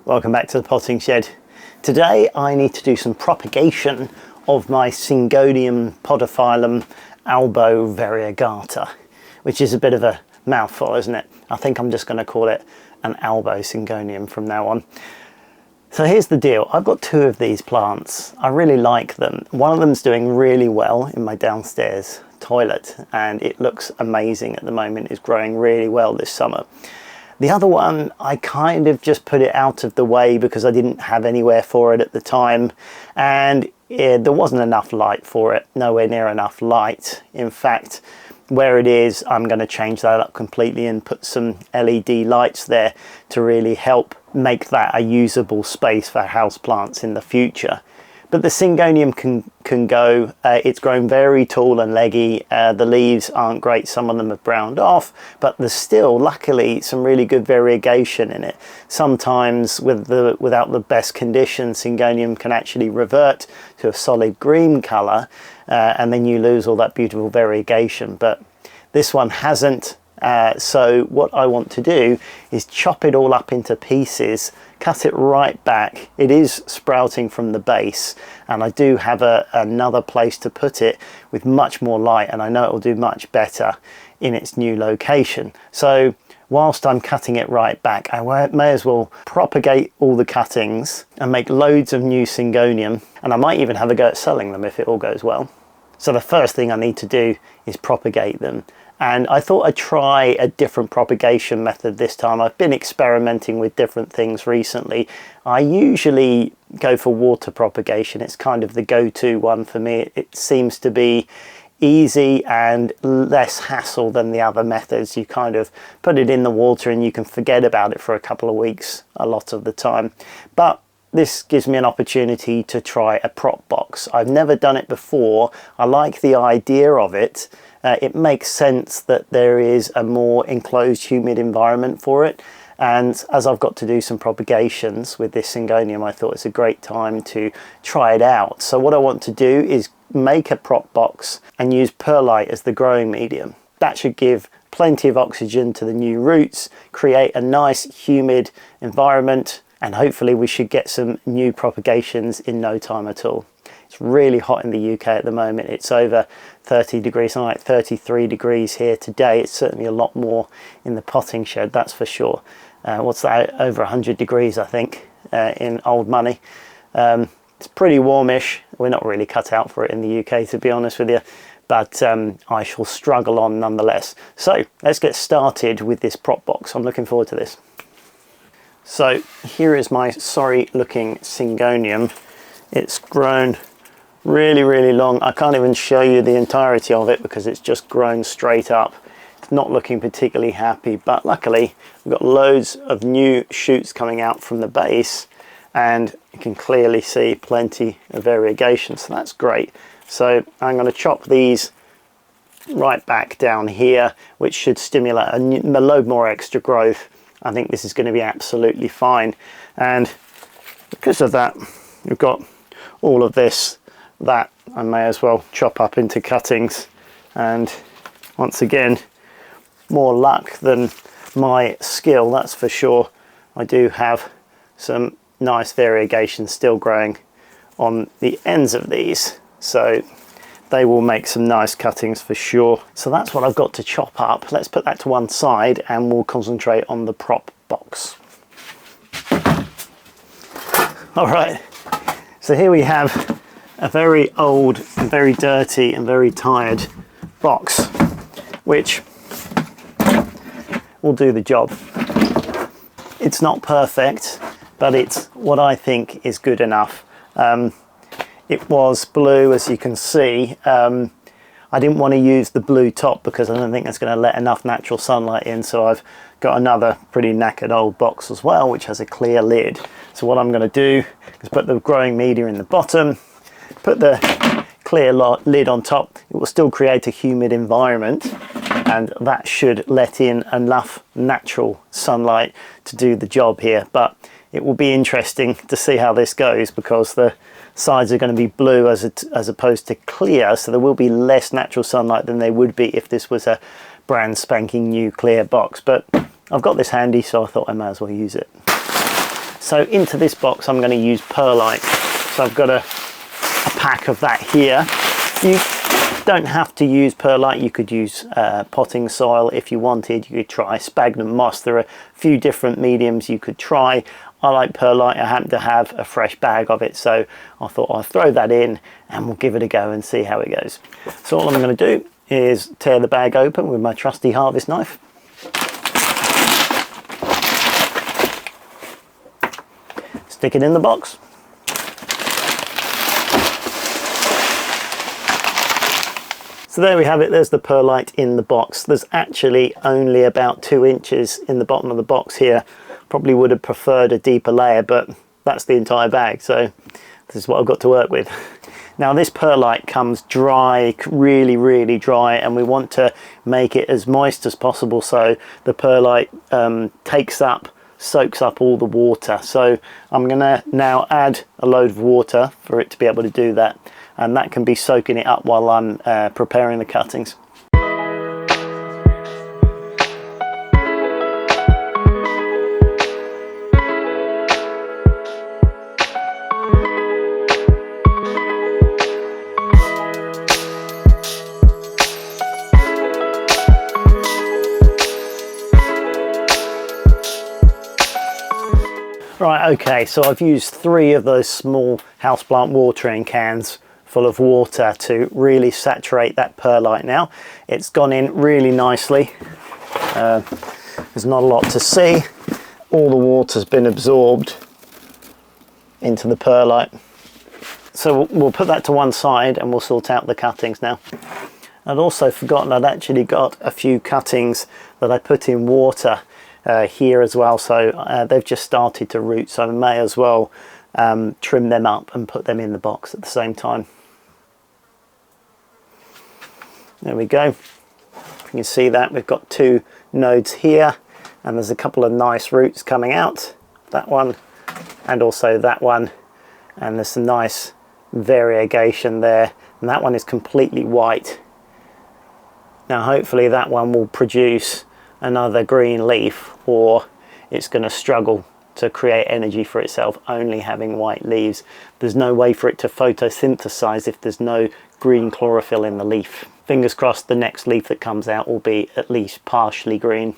Welcome back to the potting shed. Today I need to do some propagation of my Syngonium Podophyllum Albo Variegata, which is a bit of a mouthful, isn't it? I think I'm just going to call it an Albo Syngonium from now on. So here's the deal. I've got two of these plants. I really like them. One of them's doing really well in my downstairs toilet and it looks amazing at the moment. It's growing really well this summer. The other one, I kind of just put it out of the way because I didn't have anywhere for it at the time, and there wasn't enough light for it, nowhere near enough light. In fact, where it is, I'm going to change that up completely and put some LED lights there to really help make that a usable space for houseplants in the future. But the Syngonium can go. It's grown very tall and leggy. The leaves aren't great. Some of them have browned off, but there's still, luckily, some really good variegation in it. Sometimes without the best conditions, Syngonium can actually revert to a solid green colour, and then you lose all that beautiful variegation. But this one hasn't. So what I want to do is chop it all up into pieces, cut it right back. It is sprouting from the base, and I do have another place to put it with much more light, and I know it will do much better in its new location. So whilst I'm cutting it right back, I may as well propagate all the cuttings and make loads of new Syngonium, and I might even have a go at selling them if it all goes well. So the first thing I need to do is propagate them. And I thought I'd try a different propagation method this time. I've been experimenting with different things recently. I usually go for water propagation. It's kind of the go-to one for me. It seems to be easy and less hassle than the other methods. You kind of put it in the water and you can forget about it for a couple of weeks a lot of the time. But this gives me an opportunity to try a prop box. I've never done it before. I like the idea of it. It makes sense that there is a more enclosed, humid environment for it. And as I've got to do some propagations with this Syngonium, I thought it's a great time to try it out. So what I want to do is make a prop box and use perlite as the growing medium. That should give plenty of oxygen to the new roots, create a nice, humid environment, and hopefully we should get some new propagations in no time at all. It's really hot in the UK at the moment. It's over 30 degrees, something like 33 degrees here today. It's certainly a lot more in the potting shed, that's for sure. What's that, over 100 degrees I think in old money. It's pretty warmish. We're not really cut out for it in the UK, to be honest with you, but I shall struggle on nonetheless. So let's get started with this prop box. I'm looking forward to this. So here is my sorry looking Syngonium. It's grown really long. I can't even show you the entirety of it because it's just grown straight up. It's not looking particularly happy, but luckily we've got loads of new shoots coming out from the base and you can clearly see plenty of variegation, so that's great. So I'm going to chop these right back down here, which should stimulate a load more extra growth. I think this is going to be absolutely fine, and because of that we've got all of this that I may as well chop up into cuttings. And once again, more luck than my skill, that's for sure. I do have some nice variegation still growing on the ends of these, so they will make some nice cuttings for sure. So that's what I've got to chop up. Let's put that to one side and we'll concentrate on the prop box. All right, so here we have a very old and very dirty and very tired box, which will do the job. It's not perfect, but it's what I think is good enough. It was blue, as you can see. I didn't want to use the blue top because I don't think that's going to let enough natural sunlight in, so I've got another pretty knackered old box as well, which has a clear lid. So what I'm going to do is put the growing media in the bottom, put the clear lid on top. It will still create a humid environment, and that should let in enough natural sunlight to do the job here. But it will be interesting to see how this goes because the sides are going to be blue as opposed to clear, so there will be less natural sunlight than they would be if this was a brand spanking new clear box. But I've got this handy, so I thought I might as well use it. So into this box I'm going to use perlite. So I've got a pack of that here. You don't have to use perlite, you could use potting soil if you wanted. You could try sphagnum moss. There are a few different mediums you could try. I like perlite. I happen to have a fresh bag of it, so I thought I'll throw that in and we'll give it a go and see how it goes. So all I'm going to do is tear the bag open with my trusty harvest knife. Stick it in the box. So there we have it, there's the perlite in the box. There's actually only about 2 inches in the bottom of the box here. Probably would have preferred a deeper layer, but that's the entire bag, so this is what I've got to work with. Now this perlite comes dry, really dry, and we want to make it as moist as possible so the perlite soaks up all the water. So I'm going to now add a load of water for it to be able to do that, and that can be soaking it up while I'm preparing the cuttings. Right, okay, so I've used 3 of those small houseplant watering cans full of water to really saturate that perlite now. It's gone in really nicely. There's not a lot to see. All the water's been absorbed into the perlite. So we'll put that to one side and we'll sort out the cuttings now. I'd also forgotten I'd actually got a few cuttings that I put in water here as well, so they've just started to root, so I may as well trim them up and put them in the box at the same time. There we go. You can see that we've got 2 nodes here, and there's a couple of nice roots coming out, that one and also that one, and there's some nice variegation there, and that one is completely white. Now hopefully that one will produce another green leaf, or it's going to struggle to create energy for itself only having white leaves. There's no way for it to photosynthesize if there's no green chlorophyll in the leaf. Fingers crossed the next leaf that comes out will be at least partially green.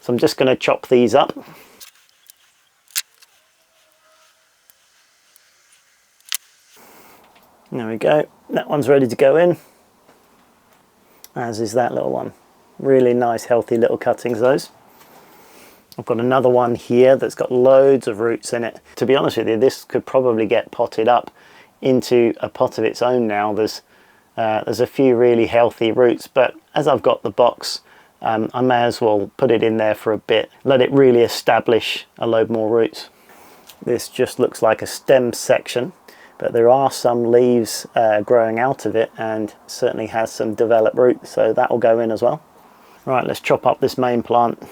So I'm just going to chop these up. There we go, that one's ready to go in, as is that little one. Really nice healthy little cuttings those. I've got another one here that's got loads of roots in it. To be honest with you, this could probably get potted up into a pot of its own now. There's a few really healthy roots, but as I've got the box, I may as well put it in there for a bit, let it really establish a load more roots. This just looks like a stem section, but there are some leaves growing out of it, and certainly has some developed roots, so that will go in as well. Right, let's chop up this main plant.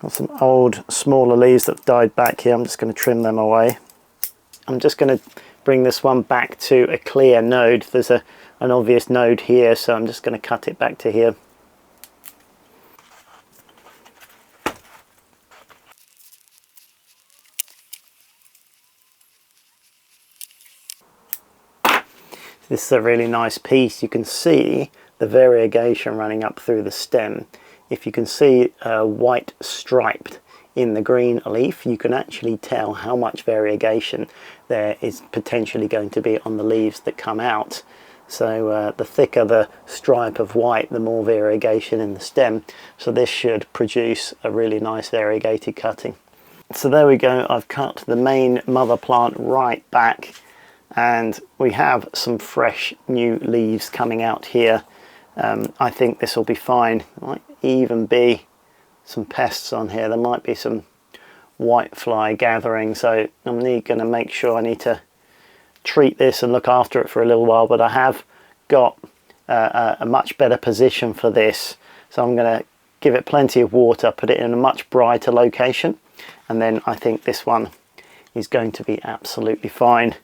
Got some old smaller leaves that have died back here. I'm just going to trim them away. I'm just going to bring this one back to a clear node. There's an obvious node here, so I'm just going to cut it back to here. This is a really nice piece. You can see the variegation running up through the stem. If you can see white striped in the green leaf, you can actually tell how much variegation there is potentially going to be on the leaves that come out. So the thicker the stripe of white, the more variegation in the stem. So this should produce a really nice variegated cutting. So there we go, I've cut the main mother plant right back, and we have some fresh new leaves coming out here. I think this will be fine. There might even be some pests on here. There might be some whitefly gathering, so I'm going to make sure I need to treat this and look after it for a little while, but I have got a much better position for this, so I'm going to give it plenty of water, put it in a much brighter location, and then I think this one is going to be absolutely fine.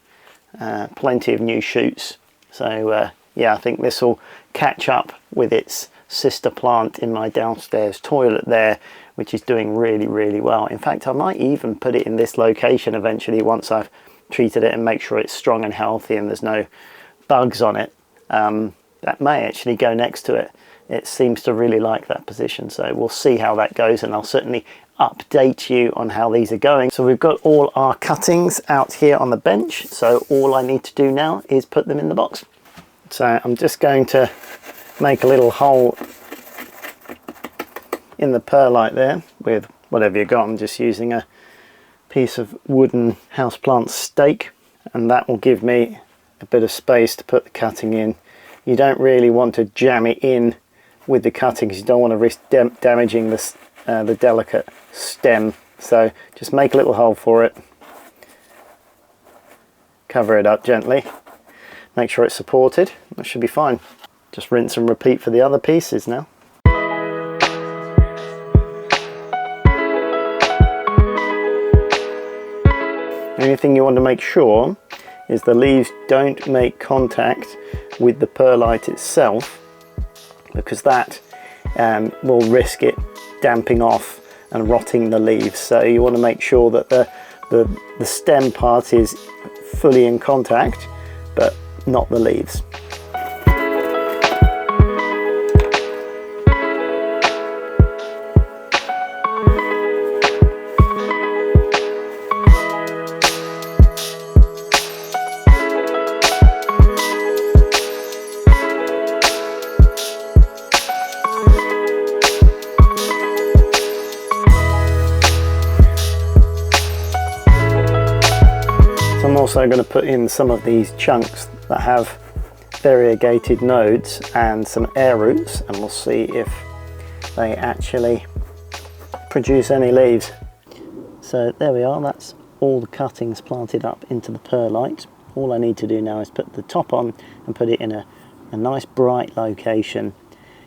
Plenty of new shoots, so yeah, I think this will catch up with its sister plant in my downstairs toilet there which is doing really, really well. In fact, I might even put it in this location eventually once I've treated it and make sure it's strong and healthy and there's no bugs on it. That may actually go next to it. It seems to really like that position, so we'll see how that goes, and I'll certainly update you on how these are going. So we've got all our cuttings out here on the bench, so all I need to do now is put them in the box. So I'm just going to make a little hole in the perlite there with whatever you got. I'm just using a piece of wooden houseplant stake, and that will give me a bit of space to put the cutting in. You don't really want to jam it in with the cuttings. You don't want to risk damaging the delicate stem, so just make a little hole for it, cover it up gently, make sure it's supported. That should be fine. Just rinse and repeat for the other pieces now. The only thing you want to make sure is the leaves don't make contact with the perlite itself, because that will risk it damping off and rotting the leaves. So you want to make sure that the stem part is fully in contact, but not the leaves. I'm also going to put in some of these chunks that have variegated nodes and some air roots, and we'll see if they actually produce any leaves. So there we are, that's all the cuttings planted up into the perlite. All I need to do now is put the top on and put it in a nice bright location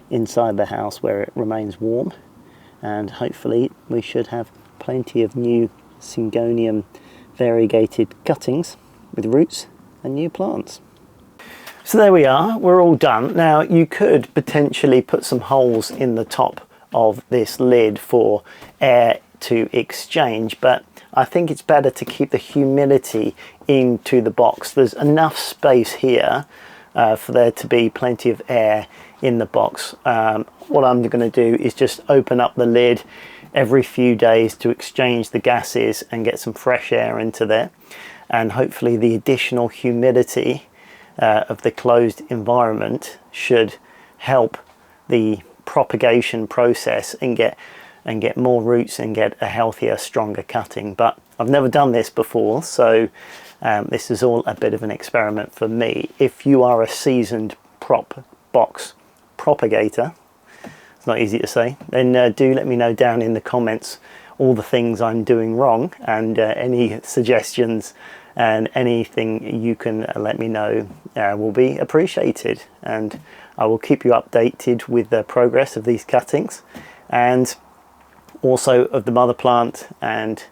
inside the house where it remains warm, and hopefully we should have plenty of new Syngonium variegated cuttings with roots and new plants. So there we are, we're all done. Now you could potentially put some holes in the top of this lid for air to exchange, but I think it's better to keep the humidity into the box. There's enough space here for there to be plenty of air in the box. What I'm going to do is just open up the lid every few days to exchange the gases and get some fresh air into there, and hopefully the additional humidity of the closed environment should help the propagation process and get more roots and get a healthier, stronger cutting. But I've never done this before, so this is all a bit of an experiment for me. If you are a seasoned box propagator, it's not easy to say, then do let me know down in the comments all the things I'm doing wrong, and any suggestions and anything you can let me know will be appreciated, and I will keep you updated with the progress of these cuttings and also of the mother plant, and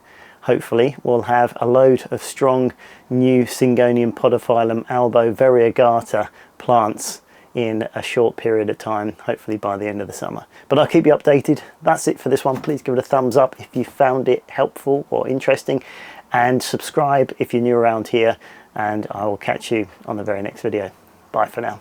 hopefully we'll have a load of strong new Syngonium Podophyllum Albo Variegata plants in a short period of time, hopefully by the end of the summer. But I'll keep you updated. That's it for this one. Please give it a thumbs up if you found it helpful or interesting, and subscribe if you're new around here, and I will catch you on the very next video. Bye for now.